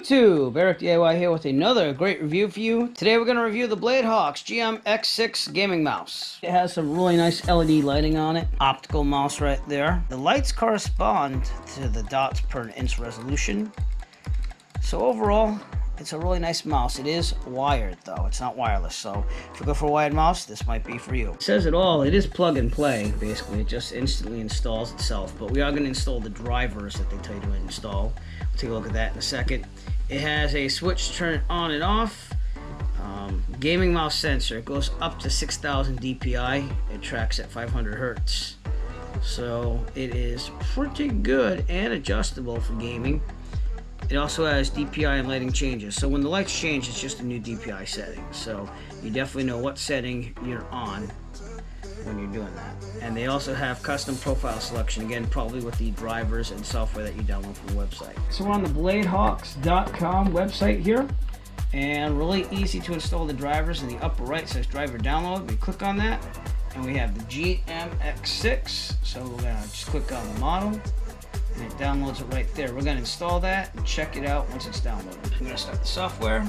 YouTube, Eric DIY here with another great review for you. Today we're going to review the Bladehawks GM-X6 gaming mouse. It has some really nice LED lighting on it. Optical mouse right there. The lights correspond to the dots per inch resolution. So overall, it's a really nice mouse. It is wired though, it's not wireless. So if you go for a wired mouse, this might be for you. It says it all, it is plug and play basically. It just instantly installs itself. But we are going to install the drivers that they tell you to install. We'll take a look at that in a second. It has a switch to turn it on and off. Gaming mouse sensor. It goes up to 6,000 dpi. It tracks at 500 hertz. So it is pretty good and adjustable for gaming. It also has DPI and lighting changes. So when the lights change, it's just a new DPI setting. So you definitely know what setting you're on when you're doing that. And they also have custom profile selection, again, probably with the drivers and software that you download from the website. So we're on the bladehawks.com website here. And really easy to install the drivers. In the upper right says driver download. We click on that and we have the GM-X6. So we're gonna just click on the model. And it downloads it right there. We're going to install that and check it out once it's downloaded. I'm going to start the software.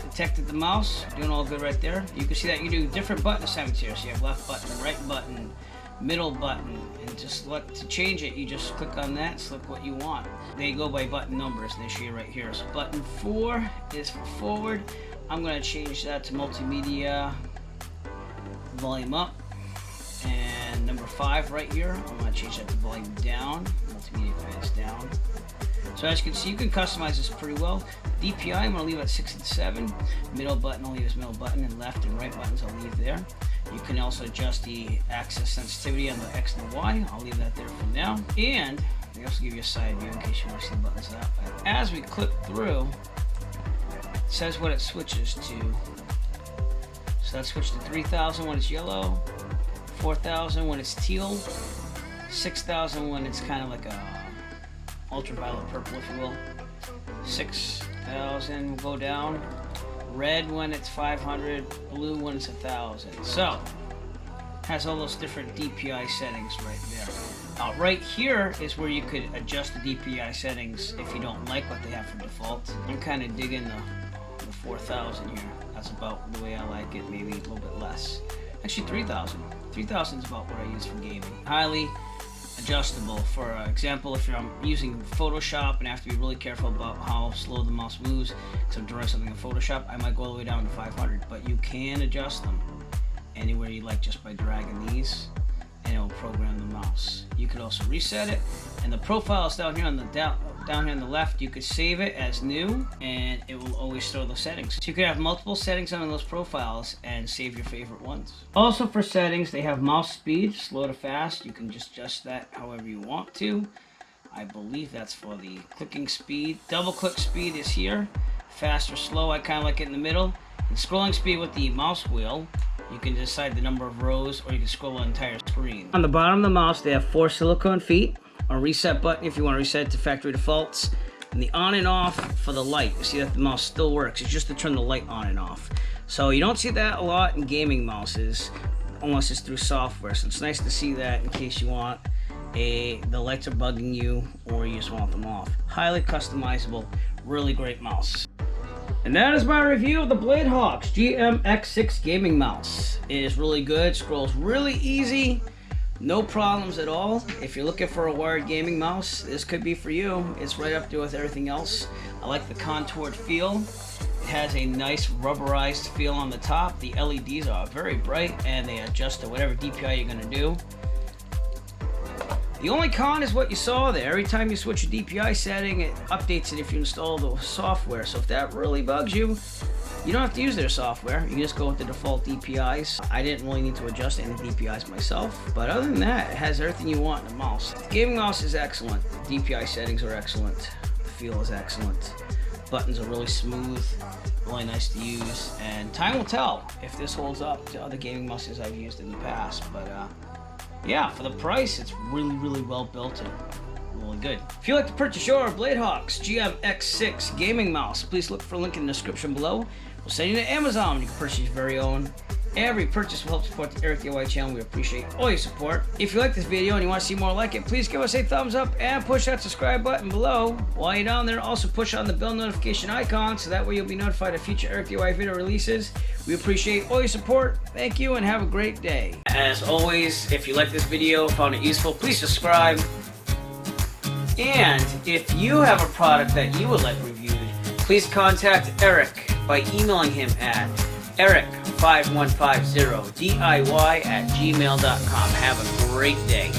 Detected the mouse, doing all good right there. You can see that you do different button assignments here. So you have left button, right button, middle button, and just select to change it. You just click on that, select what you want. They go by button numbers, and they show you right here. So button 4 is for forward. I'm going to change that to multimedia, volume up. And number 5 right here, I'm going to change that to volume down, multimedia fans down. So as you can see, you can customize this pretty well. DPI, I'm going to leave at 6 and 7. Middle button, I'll leave as middle button, and left and right buttons I'll leave there. You can also adjust the axis sensitivity on the X and the Y. I'll leave that there for now. And they also give you a side view in case you want to see the buttons that way. As we click through, it says what it switches to. So that switches to 3000 when it's yellow. 4,000 when it's teal, 6,000 when it's kind of like a ultraviolet purple, if you will. 6,000 will go down. Red when it's 500, blue when it's 1,000. So, has all those different DPI settings right there. Right here is where you could adjust the DPI settings if you don't like what they have for default. I'm kind of digging the 4,000 here. That's about the way I like it, maybe a little bit less. Actually 3,000. 3,000 is about what I use for gaming. Highly adjustable. For example, if I'm using Photoshop and I have to be really careful about how slow the mouse moves because I'm drawing something in Photoshop, I might go all the way down to 500. But you can adjust them anywhere you like just by dragging these, and it will program the mouse. You could also reset it, and the profiles down here on the down here on the left, you could save it as new, and it will always store the settings. So you could have multiple settings on those profiles and save your favorite ones. Also for settings, they have mouse speed, slow to fast. You can just adjust that however you want to. I believe that's for the clicking speed. Double click speed is here. Fast or slow, I kind of like it in the middle. And scrolling speed with the mouse wheel, you can decide the number of rows, or you can scroll the entire screen. On the bottom of the mouse, they have 4 silicone feet. A reset button if you want to reset it to factory defaults, and the on and off for the light. You see that the mouse still works. It's just to turn the light on and off. So you don't see that a lot in gaming mouses unless it's through software. So it's nice to see that in case you want the lights are bugging you or you just want them off. Highly customizable, really great mouse. And that is my review of the Bladehawks GM-X6 gaming mouse. It is really good, scrolls really easy. No problems at all. If you're looking for a wired gaming mouse, this could be for you. It's right up there with everything else. I like the contoured feel. It has a nice rubberized feel on the top. The LEDs are very bright and they adjust to whatever DPI you're going to do. The only con is what you saw there. Every time you switch a DPI setting, it updates it if you install the software. So if that really bugs you, you don't have to use their software. You can just go with the default DPIs. I didn't really need to adjust any DPIs myself, but other than that, it has everything you want in a mouse. The gaming mouse is excellent. The DPI settings are excellent. The feel is excellent. Buttons are really smooth, really nice to use, and time will tell if this holds up to other gaming mouses I've used in the past. But yeah, for the price, it's really well built and really good. If you'd like to purchase your Bladehawks GM-X6 gaming mouse, please look for a link in the description below. We'll send you to Amazon. You can purchase your very own Every purchase will help support the Eric DIY channel. We appreciate all your support. If you like this video and you want to see more like it, please give us a thumbs up and push that subscribe button below. While you're down there, also push on the bell notification icon so that way you'll be notified of future Eric DIY video releases. We appreciate all your support. Thank you and have a great day. As always, if you like this video, found it useful, please subscribe. And if you have a product that you would like reviewed, please contact Eric by emailing him at eric5150diy@gmail.com. Have a great day.